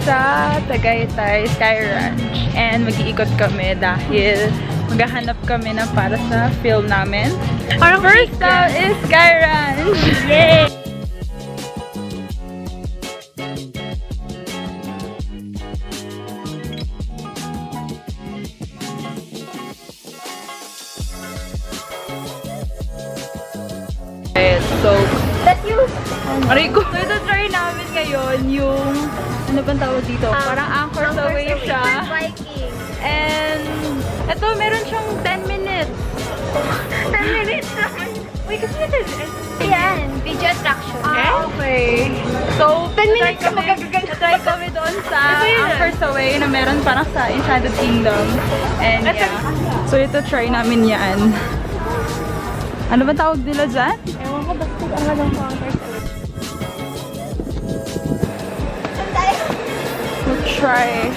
sa Tagaytay Sky Ranch. And mag-iikot kami dahil maghahanap kami na para sa film namin. Our first stop is Sky Ranch! Yay! So, aray ko. So, ito try namin ngayon yung, ano bang tawag dito? Parang Anchors Away siya. And, ito, meron siyang 10 minutes. 10 minutes naman. Wait, kasi ito. Yan, video attraction. Okay. So, 10 minutes ka magagagal. Try kami doon sa Anchors Away na meron parang sa Enchanted Kingdom. And yeah. So, ito try namin yan. Ano ba tawag nila dyan? Ewan ko, basta ang alam ko ang We'll try.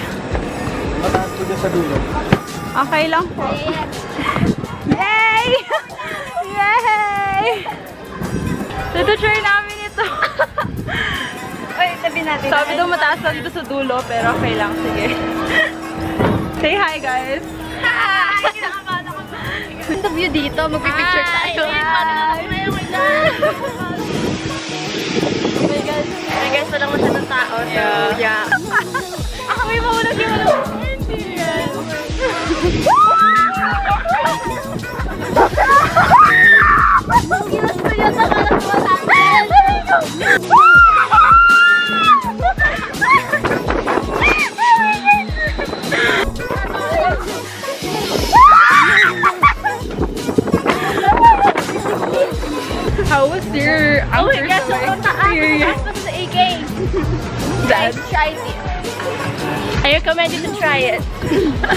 Mataas ko dyan sa dulo. Okay lang po. Yay! Yay! So, ito try namin ito. Uy, tabi natin. Sabi daw mataas na dito sa dulo, pero okay lang. Sige. Say hi, guys! Hi! Kinakabahan ako. Interview dito, magpipicture tayo. I guess walang masyadong tao. So, yeah. Ako may maunag yung ano. Hindi yan. Gilas ko yun sa kalas mo natin. How was your Anchors Away experience? Tapos sa AK. Guys, Try it. I recommend you to try it.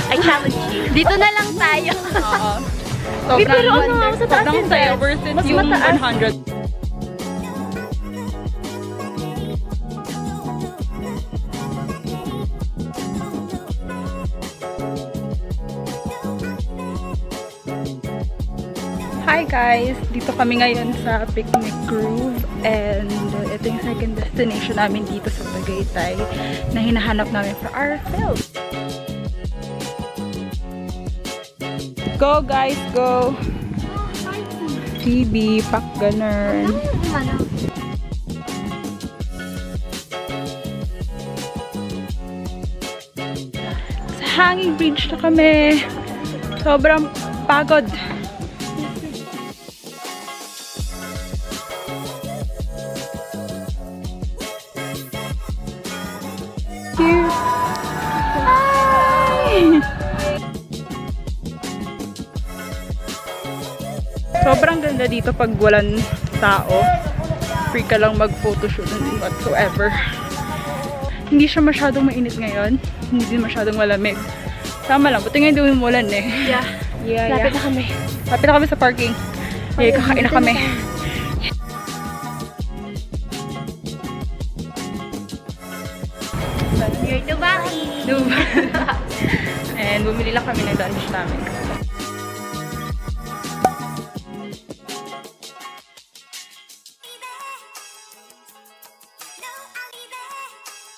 I challenge you. Dito na lang tayo. Oo. Pero ano, sa taas sobrang yung saya. best. Worth it Mas yung mataas. 100. Hi guys! Dito kami ngayon sa Picnic Grove and ito yung second destination namin dito sa Tagaytay na hinahanap namin for our film. Go guys! Go! TV, pak ganun. Sa hanging bridge na kami. Sobrang pagod. Here. Hi! Sobrang ganda dito pag walang tao. Free ka lang mag-photoshoot and whatsoever. Hindi siya masyadong mainit ngayon. Hindi din masyadong malamig. Tama lang. Buti ngayon din umulan eh. Yeah. Lapit na kami. Lapit na kami sa parking. Kakain na kami. You're Dubai. And bumili lang kami ng lunch namin.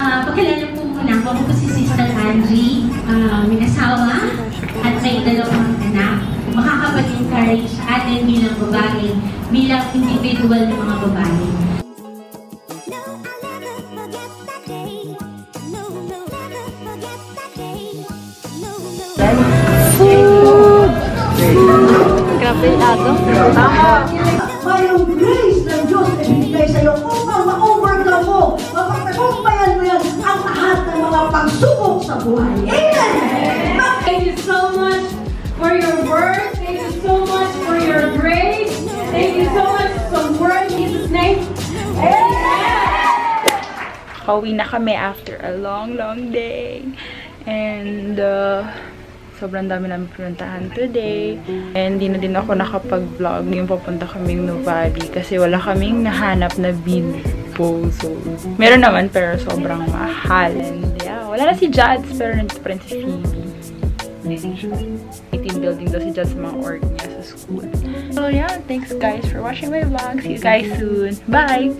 Pakilala po muna ako. Ako po si Sister Angie, may asawa at may dalawang anak. Makakapag-encourage sa atin bilang babae, bilang individual ng mga babae. Food! Grabe ato. Mayroong grace ng Diyos na binigay sa'yo upang ma-overcome mo, mapagtagumpayan mo yan ang lahat ng mga pagsubok sa buhay. Amen! Thank you so much for your work. Thank you so much for your grace. Thank you so much for work in Jesus' name. Pauwi na kami after a long day. And sobrang dami namin pinuntahan today. And di na din ako nakapag-vlog yung papunta kaming Nuvali kasi wala kaming nahanap na bilbo. So, meron naman pero sobrang mahal. And yeah, wala na si Jads pero nandito pa rin si Phoebe. Team building daw si Jads sa mga org niya sa school. So yeah, thanks guys for watching my vlog. See you guys soon. Bye!